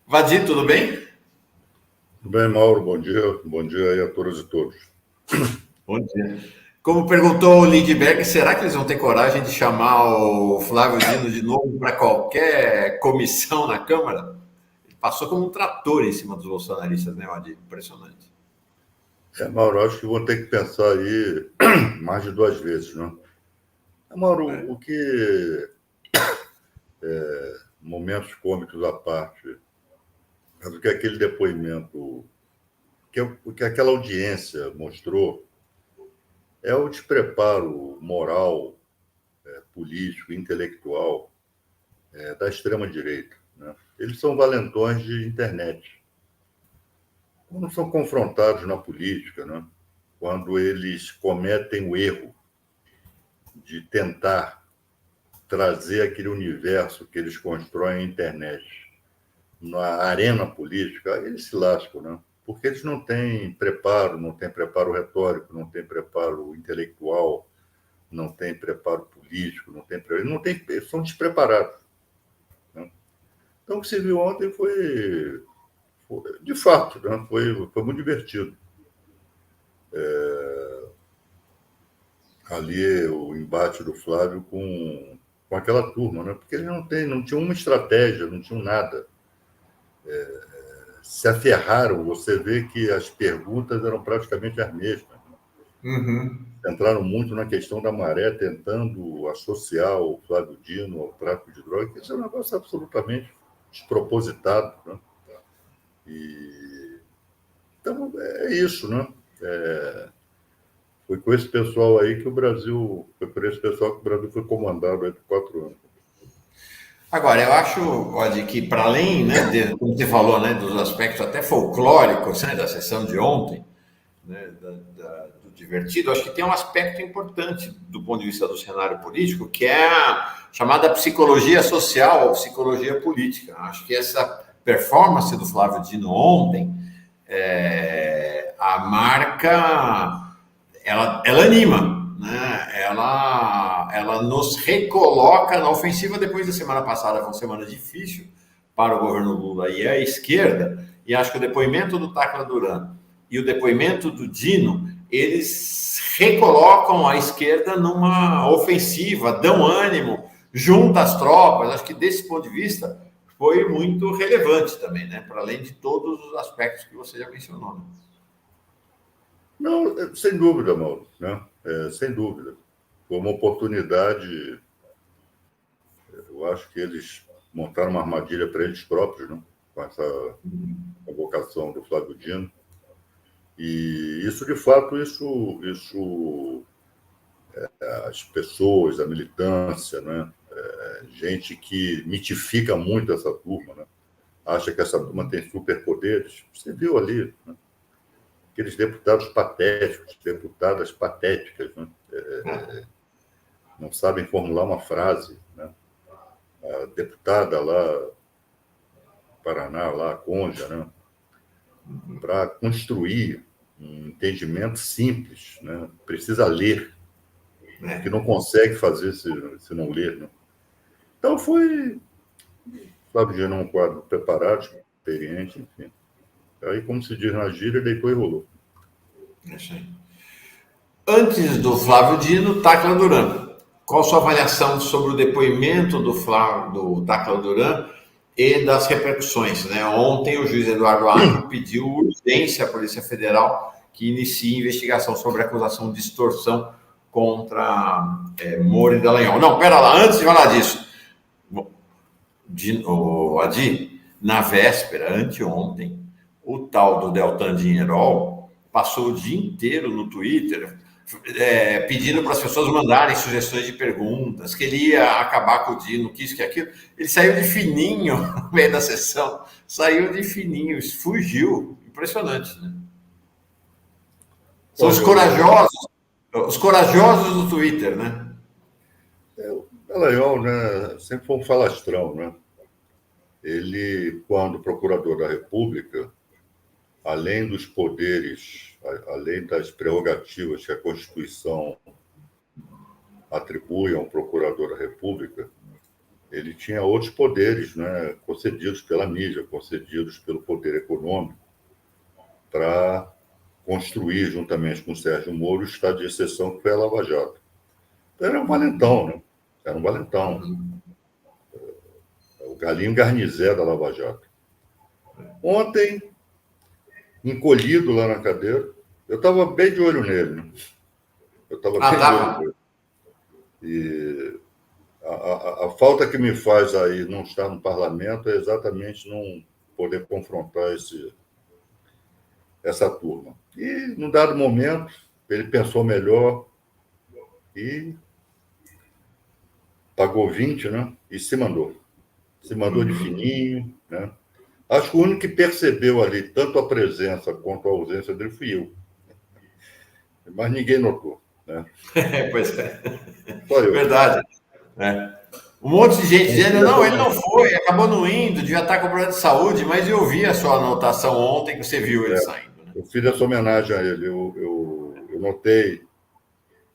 Vadir, tudo bem? Tudo bem, Mauro? Bom dia aí a todas e todos. Bom dia. Como perguntou o Lindbergh, será que eles vão ter coragem de chamar o Flávio Dino de novo para qualquer comissão na Câmara? Ele passou como um trator em cima dos bolsonaristas, né, Vadir? Impressionante. Mauro, acho que vou ter que pensar aí mais de duas vezes, né? Mauro, É. o que, momentos cômicos à parte, mas o que aquele depoimento, o que aquela audiência mostrou é o despreparo moral, político, intelectual, da extrema-direita, né? Eles são valentões de internet. Quando são confrontados na política, né? Quando eles cometem o erro de tentar trazer aquele universo que eles constroem na internet na arena política, eles se lascam, né? Porque eles não têm preparo, não têm preparo retórico, não têm preparo intelectual, não têm preparo político, não têm, são despreparados, né? Então, o que se viu ontem foi de fato, né? Foi muito divertido. Ali o embate do Flávio com aquela turma, né? Porque eles não tinham uma estratégia, não tinham nada. Se aferraram, você vê que as perguntas eram praticamente as mesmas. Uhum. Entraram muito na questão da maré, tentando associar o Flávio Dino ao tráfico de drogas, que isso é um negócio absolutamente despropositado. Né? E, então, é isso, né? Foi com esse pessoal aí que o Brasil, foi por esse pessoal que o Brasil foi comandado aí por 4 anos. Agora, eu acho, Vadir, que para além, né, como você falou, né, dos aspectos até folclóricos, né, da sessão de ontem, né, do divertido, acho que tem um aspecto importante do ponto de vista do cenário político, que é a chamada psicologia social ou psicologia política. Acho que essa performance do Flávio Dino ontem, a marca, ela anima, né? Ela nos recoloca na ofensiva depois da semana passada, foi uma semana difícil para o governo Lula e a esquerda, e acho que o depoimento do Tacla Duran e o depoimento do Dino, eles recolocam a esquerda numa ofensiva, dão ânimo, juntam as tropas. Acho que desse ponto de vista foi muito relevante também, né? Para além de todos os aspectos que você já mencionou. Né? Não, sem dúvida, Mauro, né? Sem dúvida. Foi uma oportunidade, eu acho que eles montaram uma armadilha para eles próprios, né? Com essa convocação do Flávio Dino. E isso, de fato, as pessoas, a militância, né? Gente que mitifica muito essa turma, né? Acha que essa turma tem superpoderes. Você viu ali, né? Aqueles deputados patéticos, deputadas patéticas, né? Não sabem formular uma frase, né? A deputada lá, Paraná, lá, a Conja, né? Para construir um entendimento simples, né? Precisa ler, que É. não consegue fazer se não ler, né? Então foi, Flávio Dino é um quadro preparado, experiente, enfim. Aí, como se diz na gíria, deitou e rolou. É isso aí. Antes do Flávio Dino, Tacla Duran. Qual a sua avaliação sobre o depoimento do Tacla Duran e das repercussões? Né? Ontem, o juiz Eduardo Acre pediu urgência à Polícia Federal que inicie investigação sobre a acusação de extorsão contra Moro e Dallagnol. Não, pera lá, antes de falar disso, Adi, na véspera, anteontem, o tal do Deltan Dinheirol passou o dia inteiro no Twitter pedindo para as pessoas mandarem sugestões de perguntas, que ele ia acabar com o Dino, que isso, que aquilo. Ele saiu de fininho no meio da sessão, saiu de fininho, fugiu. Impressionante, né? São Olha, os corajosos do Twitter, né? o Dallagnol, né, sempre foi um falastrão, né? Ele, quando procurador da República, além dos poderes, além das prerrogativas que a Constituição atribui a um procurador da República, ele tinha outros poderes, né, concedidos pela mídia, concedidos pelo poder econômico, para construir, juntamente com o Sérgio Moro, o estado de exceção que foi a Lava Jato. Então, era um valentão, né? Era um valentão. O galinho garnizé da Lava Jato. Ontem, encolhido lá na cadeira, eu estava bem de olho nele. Né? Eu estava bem de olho nele. E a falta que me faz aí não estar no parlamento é exatamente não poder confrontar essa turma. E, num dado momento, ele pensou melhor e pagou 20, né? E se mandou. Se mandou de fininho, né? Acho que o único que percebeu ali tanto a presença quanto a ausência dele fui eu. Mas ninguém notou, né? Pois é. Só eu. Verdade. É. Um monte de gente dizendo, não, ele não foi, acabou não indo, devia estar com problema de saúde, mas eu vi a sua anotação ontem que você viu ele saindo. Né? Eu fiz essa homenagem a ele. Eu notei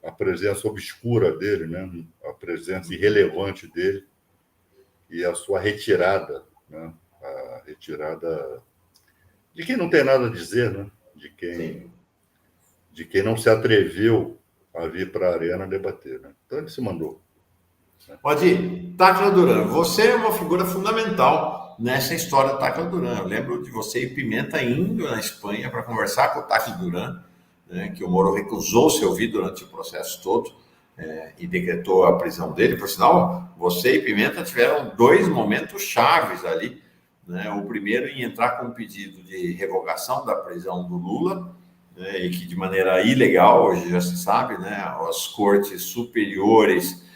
a presença obscura dele, né? A presença irrelevante dele e a sua retirada, né? A retirada de quem não tem nada a dizer, né? De quem não se atreveu a vir para a arena debater. Né? Então ele se mandou. Pode ir. Tacla Duran, você é uma figura fundamental nessa história do Tacla Duran. Eu lembro de você e Pimenta indo na Espanha para conversar com o Tacla Duran, né, que o Moro recusou-se a ouvir durante o processo todo e decretou a prisão dele. Por sinal, você e Pimenta tiveram dois momentos chaves ali. Né? O primeiro em entrar com um pedido de revogação da prisão do Lula, né, e que de maneira ilegal, hoje já se sabe, né, as cortes superiores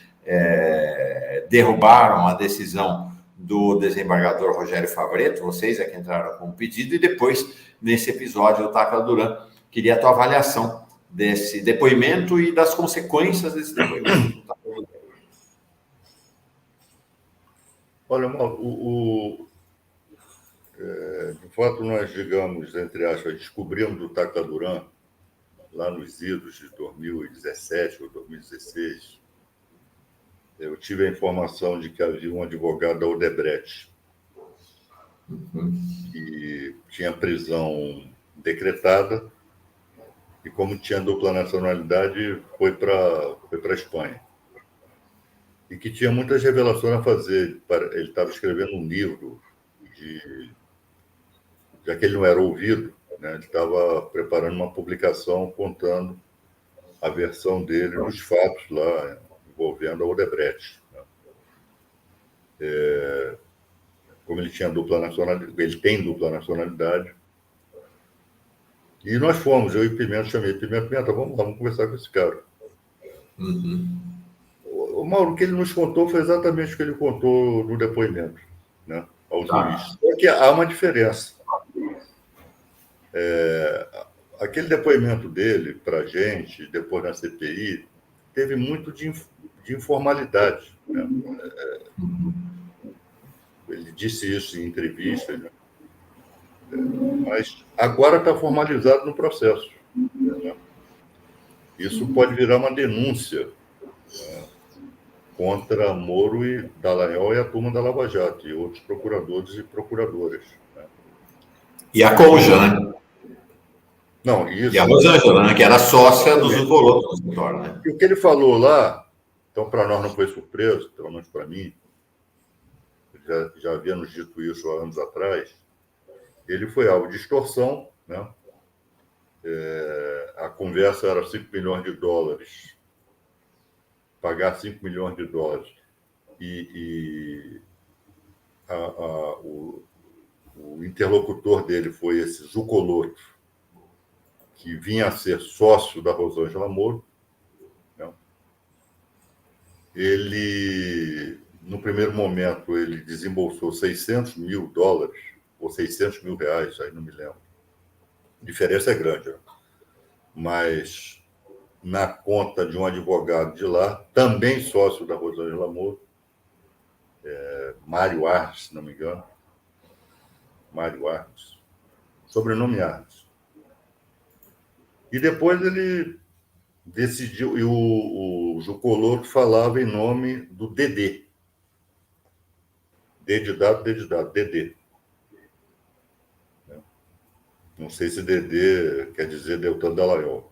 derrubaram a decisão do desembargador Rogério Favreto, vocês é que entraram com o pedido, e depois, nesse episódio, o Tacla Duran, queria a tua avaliação desse depoimento e das consequências desse depoimento. Olha, de fato, nós, digamos, entre aspas, descobrimos o Tacla Duran lá nos idos de 2017 ou 2016. Eu tive a informação de que havia um advogado da Odebrecht que tinha prisão decretada e, como tinha dupla nacionalidade, foi para a Espanha. E que tinha muitas revelações a fazer. Ele estava escrevendo um livro, já que ele não era ouvido, né? Ele estava preparando uma publicação contando a versão dele dos fatos lá envolvendo a Odebrecht. Né? Como ele tinha dupla nacionalidade, ele tem dupla nacionalidade. E nós fomos, eu e Pimenta, chamei Pimenta, vamos lá, vamos conversar com esse cara. O Mauro, o que ele nos contou foi exatamente o que ele contou no depoimento, né, ao juiz. Só que há uma diferença. Aquele depoimento dele para a gente, depois na CPI, teve muito de informalidade. Né? Ele disse isso em entrevistas, né? Mas agora está formalizado no processo. Né? Isso pode virar uma denúncia, né, contra Moro e Dallagnol e a turma da Lava Jato, e outros procuradores e procuradoras. Né? E a Conja, né? Não, isso. E a Rosângela, né? Que era sócia do Zucoloto no escritório, né? E o que ele falou lá, então para nós não foi surpresa, pelo menos para mim, já havia nos dito isso há anos atrás, ele foi alvo de extorsão, né? A conversa era 5 milhões de dólares, pagar 5 milhões de dólares. E o interlocutor dele foi esse Zucoloto, que vinha a ser sócio da Rosângela Moro. Né? Ele, no primeiro momento, ele desembolsou 600 mil dólares, ou 600 mil reais, aí não me lembro. A diferença é grande, né? Mas na conta de um advogado de lá, também sócio da Rosângela Moro, Mário Arnes, se não me engano. Mário Arnes. Sobrenome Arnes. E depois ele decidiu, e o Zucoloto falava em nome do Dedê. D de dado, DD. Não sei se DD quer dizer Deltan Dallagnol.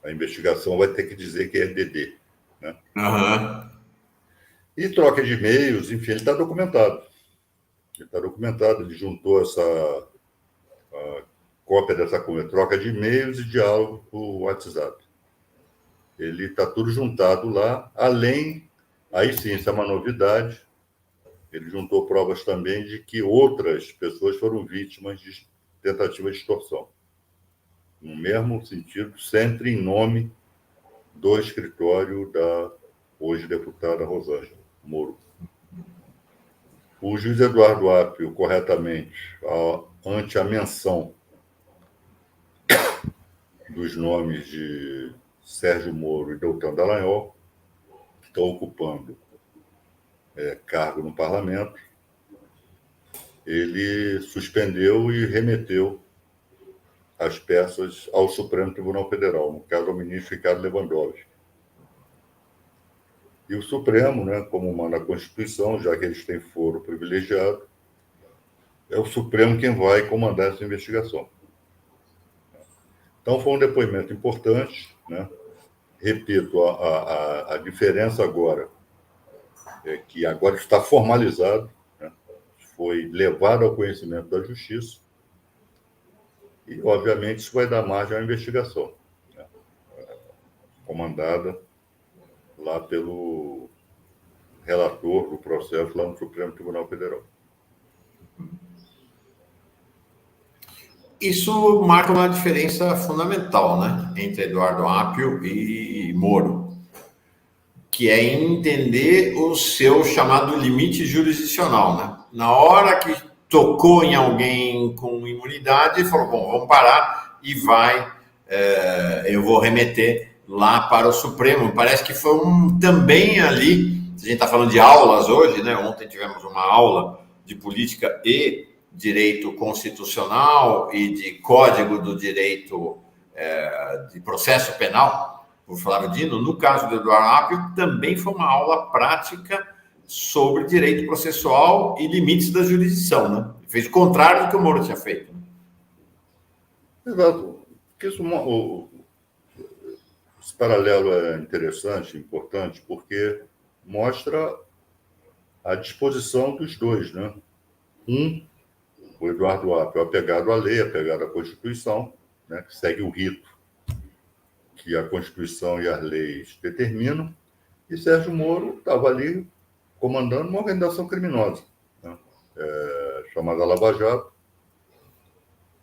A investigação vai ter que dizer que é DD. Né? Aham. E troca de e-mails, enfim, ele está documentado. Ele juntou essa cópia dessa troca de e-mails e diálogo por WhatsApp. Ele está tudo juntado lá, além, aí sim, isso é uma novidade, ele juntou provas também de que outras pessoas foram vítimas de tentativa de extorsão. No mesmo sentido, sempre em nome do escritório da hoje deputada Rosângela Moro. O juiz Eduardo Apio, corretamente, ante a menção dos nomes de Sérgio Moro e Deltan Dallagnol, que estão ocupando cargo no parlamento, ele suspendeu e remeteu as peças ao Supremo Tribunal Federal, no caso ao ministro Ricardo Lewandowski. E o Supremo, né, como manda a Constituição, já que eles têm foro privilegiado, é o Supremo quem vai comandar essa investigação. Então, foi um depoimento importante, né? Repito, a diferença agora é que agora está formalizado, né? Foi levado ao conhecimento da Justiça e, obviamente, isso vai dar margem à investigação, né? Comandada lá pelo relator do processo lá no Supremo Tribunal Federal. Isso marca uma diferença fundamental, né, entre Eduardo Apio e Moro, que é entender o seu chamado limite jurisdicional, né? Na hora que tocou em alguém com imunidade, ele falou, bom, vamos parar e eu vou remeter lá para o Supremo. Parece que foi também ali, a gente está falando de aulas hoje, né? Ontem tivemos uma aula de política e direito constitucional e de código do direito de processo penal, por Flávio Dino. No caso do Eduardo Apio, também foi uma aula prática sobre direito processual e limites da jurisdição, né? Fez o contrário do que o Moro tinha feito. Exato. Esse paralelo é interessante, importante, porque mostra a disposição dos dois, né? O Eduardo Apio apegado à lei, apegado à Constituição, né, que segue o rito que a Constituição e as leis determinam, e Sérgio Moro estava ali comandando uma organização criminosa, né, chamada Lava Jato,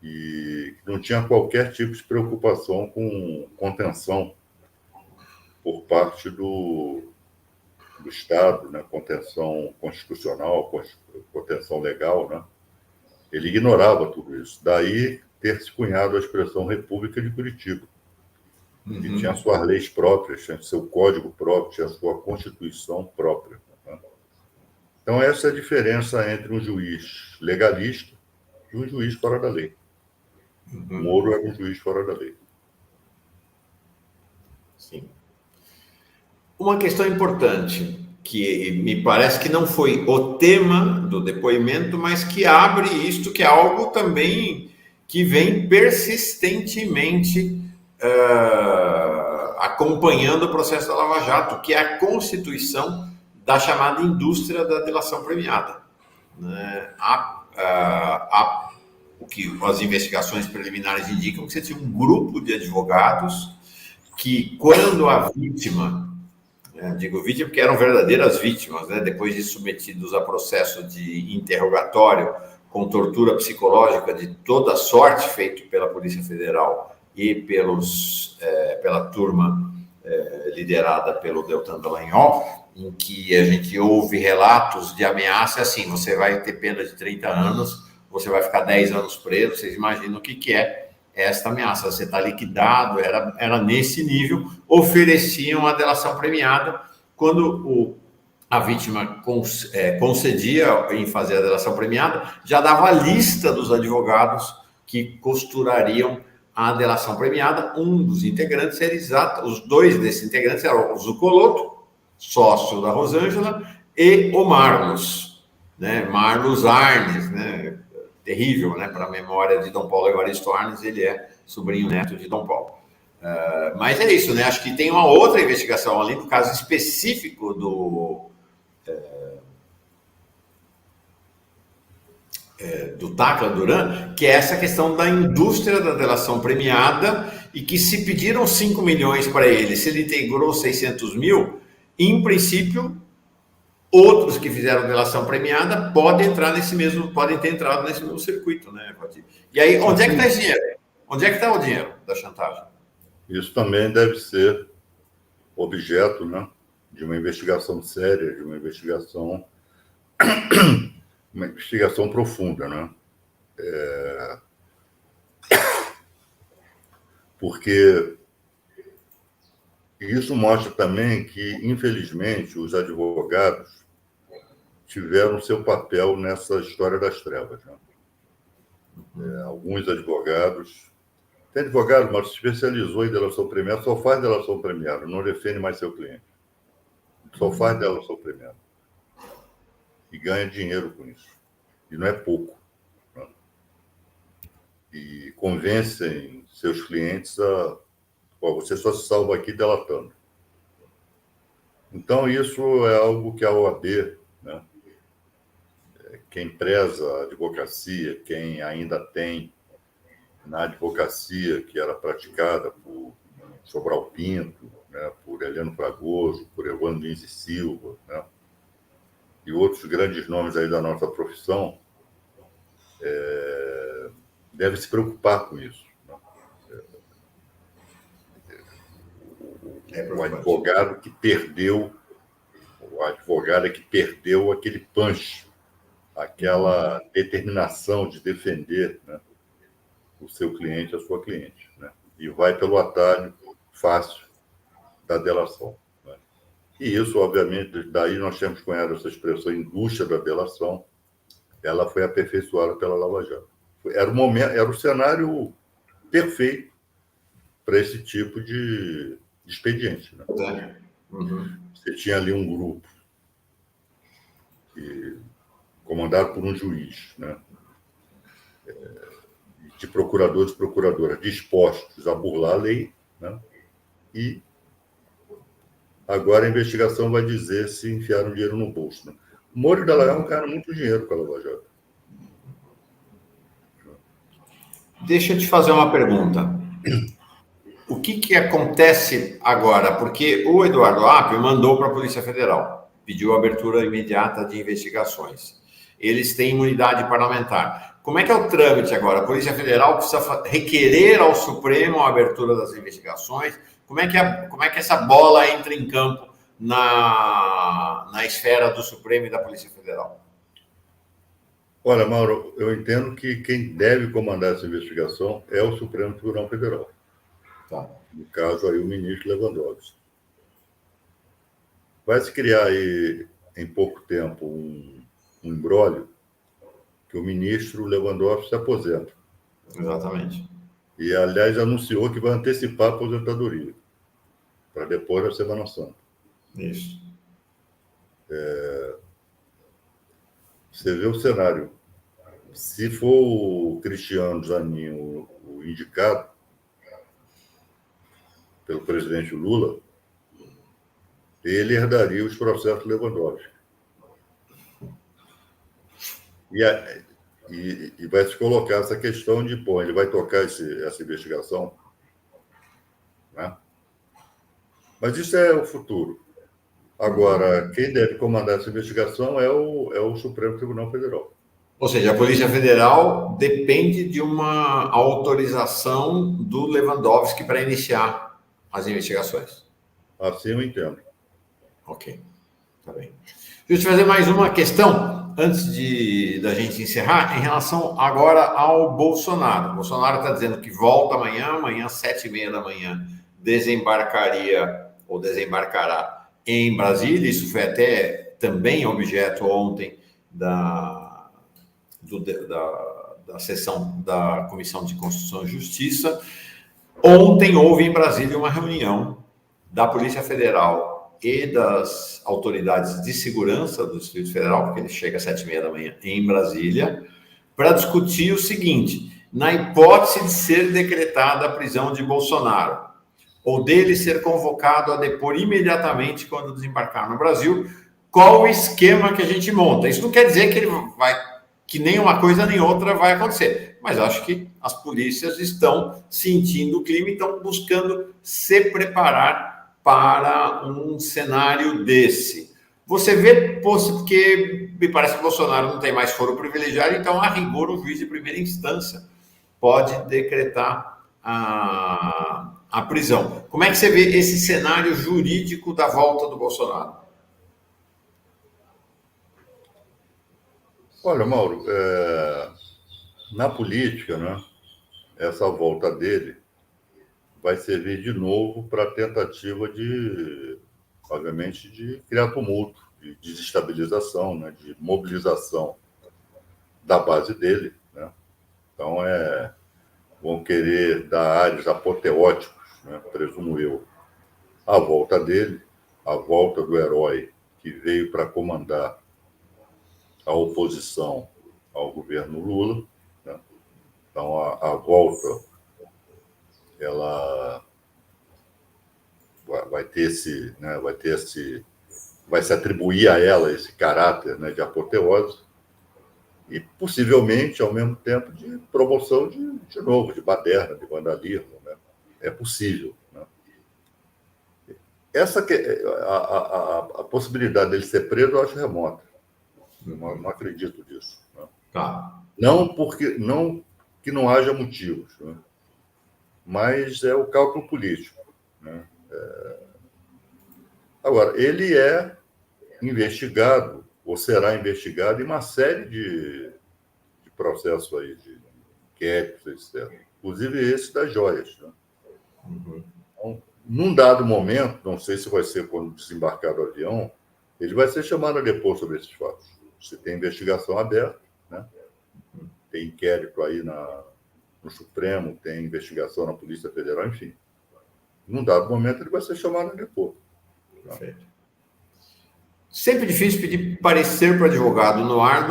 e não tinha qualquer tipo de preocupação com contenção por parte do Estado, né, contenção constitucional, contenção legal, né? Ele ignorava tudo isso. Daí ter se cunhado a expressão República de Curitiba. Uhum. Que tinha suas leis próprias, tinha seu código próprio, tinha sua Constituição própria. Né? Então, essa é a diferença entre um juiz legalista e um juiz fora da lei. Uhum. Moro era um juiz fora da lei. Sim. Uma questão importante, que me parece que não foi o tema do depoimento, mas que abre isto, que é algo também que vem persistentemente acompanhando o processo da Lava Jato, que é a constituição da chamada indústria da delação premiada. O que as investigações preliminares indicam que você tinha um grupo de advogados que, quando a vítima, digo vítima porque eram verdadeiras vítimas, né? Depois de submetidos a processo de interrogatório com tortura psicológica de toda sorte feito pela Polícia Federal e pela turma liderada pelo Deltan Dallagnol, em que a gente ouve relatos de ameaça assim, você vai ter pena de 30 anos, você vai ficar 10 anos preso, vocês imaginam o que é esta ameaça, você está liquidado, era nesse nível. Ofereciam a delação premiada. Quando a vítima concedia em fazer a delação premiada, já dava a lista dos advogados que costurariam a delação premiada. Um dos integrantes era os dois desses integrantes eram o Zuccolotto, sócio da Rosângela, e o Marlos, né? Marlos Arnes, né? Terrível, né? Para a memória de Dom Paulo Evaristo Arnes, ele é sobrinho neto de Dom Paulo. Mas é isso, né? Acho que tem uma outra investigação, além do caso específico do Tacla Duran, que é essa questão da indústria da delação premiada, e que se pediram 5 milhões para ele, se ele integrou 600 mil, em princípio, outros que fizeram delação premiada podem ter entrado nesse mesmo circuito, né, Valdir? E aí, onde é que está esse dinheiro? Onde é que está o dinheiro da chantagem? Isso também deve ser objeto, né, de uma investigação séria, de uma investigação profunda, né? Porque isso mostra também que, infelizmente, os advogados tiveram seu papel nessa história das trevas, né? Alguns advogados... Tem advogado, mas se especializou em delação premiada, só faz delação premiada, não defende mais seu cliente. Só faz delação premiada. E ganha dinheiro com isso. E não é pouco. Né? E convencem seus clientes a... você só se salva aqui delatando. Então, isso é algo que a OAB, né, quem preza a advocacia, quem ainda tem na advocacia que era praticada por Sobral Pinto, né, por Heleno Fragoso, por Evandro Lins e Silva, né, e outros grandes nomes aí da nossa profissão, deve se preocupar com isso. Né? O advogado que perdeu, a advogada que perdeu aquele punch, aquela determinação de defender, né, o seu cliente, a sua cliente, né? E vai pelo atalho fácil da delação. Né? E isso, obviamente, daí nós temos cunhado essa expressão indústria da delação, ela foi aperfeiçoada pela Lava Jato. Era o cenário perfeito para esse tipo de expediente. Né? Uhum. Você tinha ali um grupo comandado por um juiz, né, de procuradores e procuradoras dispostos a burlar a lei, né, e agora a investigação vai dizer se enfiaram dinheiro no bolso. Né? O Moro Dallagnol ganha muito dinheiro com a Lava Jato. Deixa eu te fazer uma pergunta. O que acontece agora? Porque o Eduardo Apio mandou para a Polícia Federal, pediu abertura imediata de investigações. Eles têm imunidade parlamentar. Como é que é o trâmite agora? A Polícia Federal precisa requerer ao Supremo a abertura das investigações? Como é que essa bola entra em campo na esfera do Supremo e da Polícia Federal? Olha, Mauro, eu entendo que quem deve comandar essa investigação é o Supremo Tribunal Federal. Tá. No caso, aí, o ministro Lewandowski. Vai se criar aí, em pouco tempo, um imbróglio que o ministro Lewandowski se aposenta. Exatamente. E, aliás, anunciou que vai antecipar a aposentadoria para depois da Semana Santa. Isso. Você vê o cenário. Se for o Cristiano Zanin o indicado pelo presidente Lula, ele herdaria os processos Lewandowski. E vai se colocar essa questão de, ele vai tocar essa investigação, né? Mas isso é o futuro. Agora, quem deve comandar essa investigação é o Supremo Tribunal Federal. Ou seja, a Polícia Federal depende de uma autorização do Lewandowski para iniciar as investigações. Assim eu entendo. Ok, tá bem. Deixa eu te fazer mais uma questão, antes da gente encerrar, em relação agora ao Bolsonaro. O Bolsonaro está dizendo que volta amanhã às 7h30 da manhã, desembarcaria ou desembarcará em Brasília. Isso foi até também objeto ontem da sessão da Comissão de Constituição e Justiça. Ontem houve em Brasília uma reunião da Polícia Federal e das autoridades de segurança do Distrito Federal, porque ele chega às 7h30 da manhã em Brasília, para discutir o seguinte: na hipótese de ser decretada a prisão de Bolsonaro, ou dele ser convocado a depor imediatamente quando desembarcar no Brasil, qual o esquema que a gente monta? Isso não quer dizer que ele vai, que nem uma coisa nem outra vai acontecer, mas acho que as polícias estão sentindo o clima e estão buscando se preparar para um cenário desse. Você vê, porque me parece que Bolsonaro não tem mais foro privilegiado, então, a rigor, o juiz de primeira instância pode decretar a prisão. Como é que você vê esse cenário jurídico da volta do Bolsonaro? Olha, Mauro, na política, né, essa volta dele vai servir de novo para a tentativa de, obviamente, de criar tumulto, de desestabilização, né, de mobilização da base dele, né? Então, vão querer dar ares apoteóticos, né, presumo eu, à volta dele, à volta do herói que veio para comandar a oposição ao governo Lula, né? Então, a volta, ela vai ter esse, né, vai se atribuir a ela esse caráter, né, de apoteose e possivelmente, ao mesmo tempo, de promoção de novo, de baderna, de vandalismo, né? É possível, né? A possibilidade dele ser preso eu acho remota. Não acredito nisso, né? Tá. Não que não haja motivos, né? Mas é o cálculo político, né? Agora, ele é investigado, ou será investigado, em uma série de processos aí, de inquéritos, etc. Inclusive esse das joias, né? Então, num dado momento, não sei se vai ser quando desembarcar do avião, ele vai ser chamado a depor sobre esses fatos. Você tem investigação aberta, né? Tem inquérito aí no Supremo, tem investigação na Polícia Federal, enfim. Num dado momento, ele vai ser chamado a depor. Perfeito. Sempre difícil pedir parecer para advogado no ar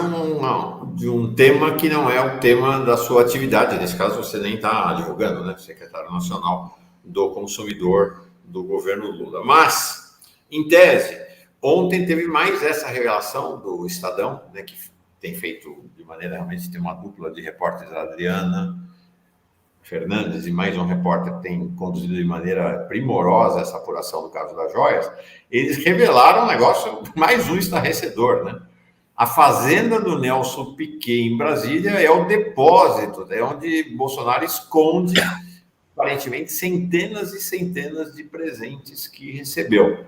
de um tema que não é o tema da sua atividade. Nesse caso, você nem está advogando, né? Secretário Nacional do Consumidor do governo Lula. Mas, em tese, ontem teve mais essa revelação do Estadão, né, que tem feito de maneira realmente, tem uma dupla de repórteres, a Adriana Fernandes e mais um repórter que tem conduzido de maneira primorosa essa apuração do caso das joias. Eles revelaram um negócio, mais um estarrecedor, né? A fazenda do Nelson Piquet em Brasília é o depósito, é onde Bolsonaro esconde, aparentemente, centenas e centenas de presentes que recebeu.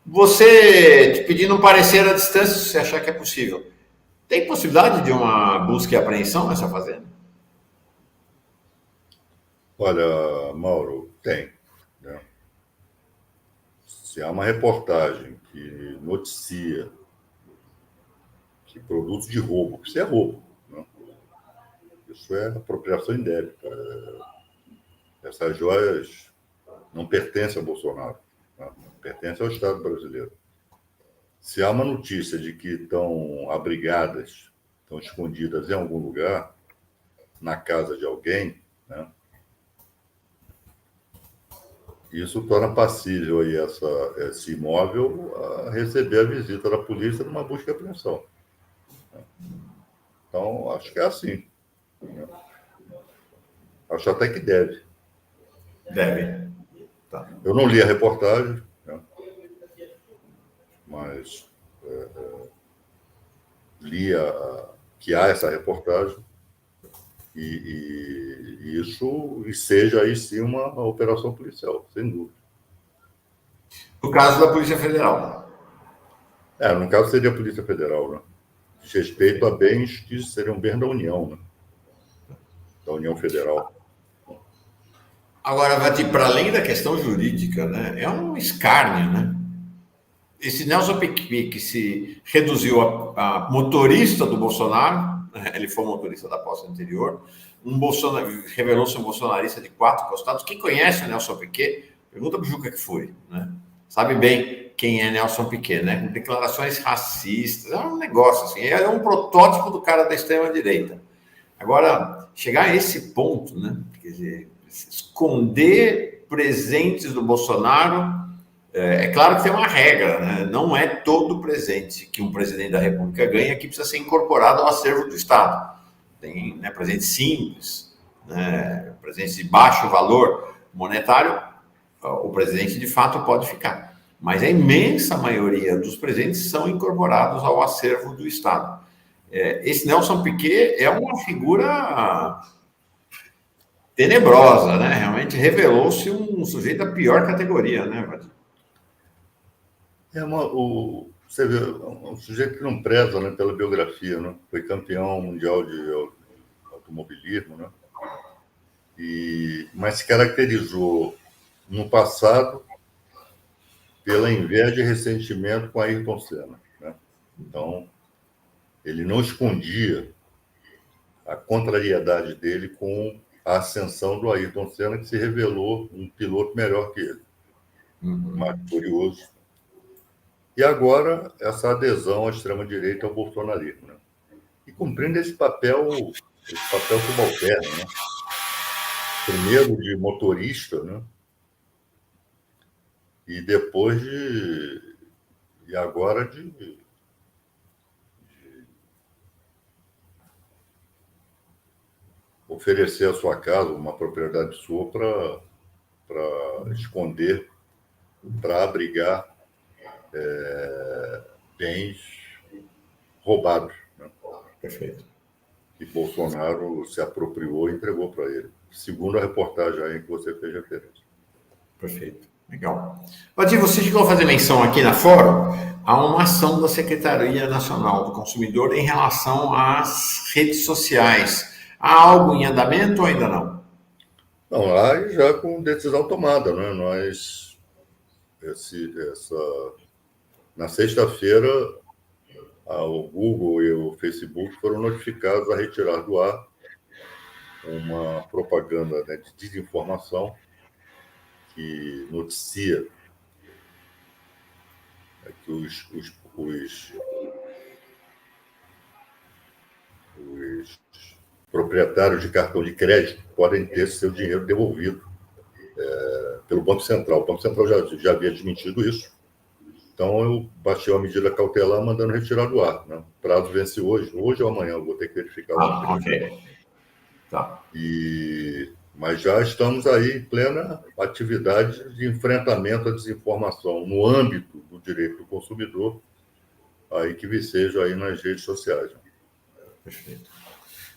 Você, te pedindo um parecer à distância, se você achar que é possível, tem possibilidade de uma busca e apreensão nessa fazenda? Olha, Mauro, tem, né? Se há uma reportagem que noticia que produtos de roubo, isso é roubo, né? Isso é apropriação indébita. Essas joias não pertencem ao Bolsonaro, né? Pertencem ao Estado brasileiro. Se há uma notícia de que estão abrigadas, estão escondidas em algum lugar, na casa de alguém, né? Isso torna passível aí esse imóvel a receber a visita da polícia numa busca e apreensão. Então, acho que é assim. Acho até que deve. Deve. Tá. Eu não li a reportagem, né? Mas li que há essa reportagem e isso seja aí sim uma operação policial, sem dúvida. No caso da Polícia Federal. No caso seria a Polícia Federal, né? De respeito a bens que seriam bens da União, né? Da União Federal. Agora, Vati, para além da questão jurídica, né, é um escárnio, né? Esse Nelson Piquet, que se reduziu a motorista do Bolsonaro, ele foi motorista da posse anterior, revelou-se um bolsonarista de 4 costados. Quem conhece o Nelson Piquet, pergunta para o Juca que foi, né? Sabe bem quem é Nelson Piquet, né? Declarações racistas, é um negócio assim, é um protótipo do cara da extrema-direita. Agora, chegar a esse ponto, né? Quer dizer, esconder presentes do Bolsonaro, é claro que tem uma regra, né? Não é todo presente que um presidente da República ganha que precisa ser incorporado ao acervo do Estado. Tem, né, presentes simples, né, presentes de baixo valor monetário, o presidente de fato pode ficar. Mas a imensa maioria dos presentes são incorporados ao acervo do Estado. Esse Nelson Piquet é uma figura tenebrosa, né? Realmente revelou-se um sujeito da pior categoria, né, Vadir? Você vê, um sujeito que não preza, né, pela biografia, né? Foi campeão mundial de automobilismo, né? Mas se caracterizou no passado pela inveja e ressentimento com Ayrton Senna, né? Então, ele não escondia a contrariedade dele com a ascensão do Ayrton Senna, que se revelou um piloto melhor que ele, mais curioso. E agora, essa adesão à extrema-direita ao bolsonarismo, né? E cumprindo esse papel subalterno, né? Primeiro de motorista, né? E depois e agora de oferecer a sua casa, uma propriedade sua, para esconder, para abrigar bens roubados, né? Perfeito. Que Bolsonaro se apropriou e entregou para ele, segundo a reportagem aí que você fez referência. Perfeito. Legal. Vadir, você chegou a fazer menção aqui na Fórum a uma ação da Secretaria Nacional do Consumidor em relação às redes sociais. Há algo em andamento ou ainda não? Não, lá já com decisão tomada, né? Na sexta-feira, o Google e o Facebook foram notificados a retirar do ar uma propaganda, né, de desinformação que noticia que os proprietários de cartão de crédito podem ter seu dinheiro devolvido pelo Banco Central. O Banco Central já havia desmentido isso. Então, eu baixei uma medida cautelar mandando retirar do ar, né? O prazo vence hoje ou amanhã, eu vou ter que verificar. Ok. Tá. Mas já estamos aí em plena atividade de enfrentamento à desinformação no âmbito do direito do consumidor, aí que viceja aí nas redes sociais. Perfeito.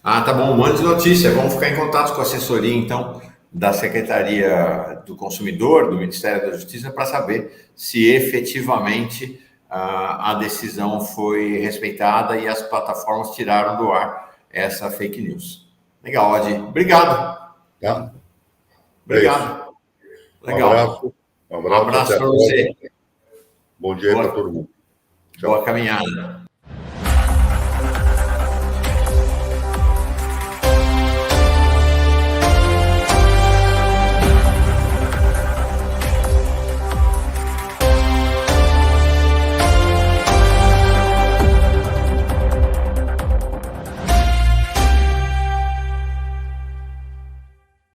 Tá bom. Mande notícia. Vamos ficar em contato com a assessoria, então, da Secretaria do Consumidor, do Ministério da Justiça, para saber se efetivamente a decisão foi respeitada e as plataformas tiraram do ar essa fake news. Legal, Odi. Obrigado. Tá? Obrigado. Legal. Um abraço para você. Bom dia para todo mundo. Tchau. Boa caminhada.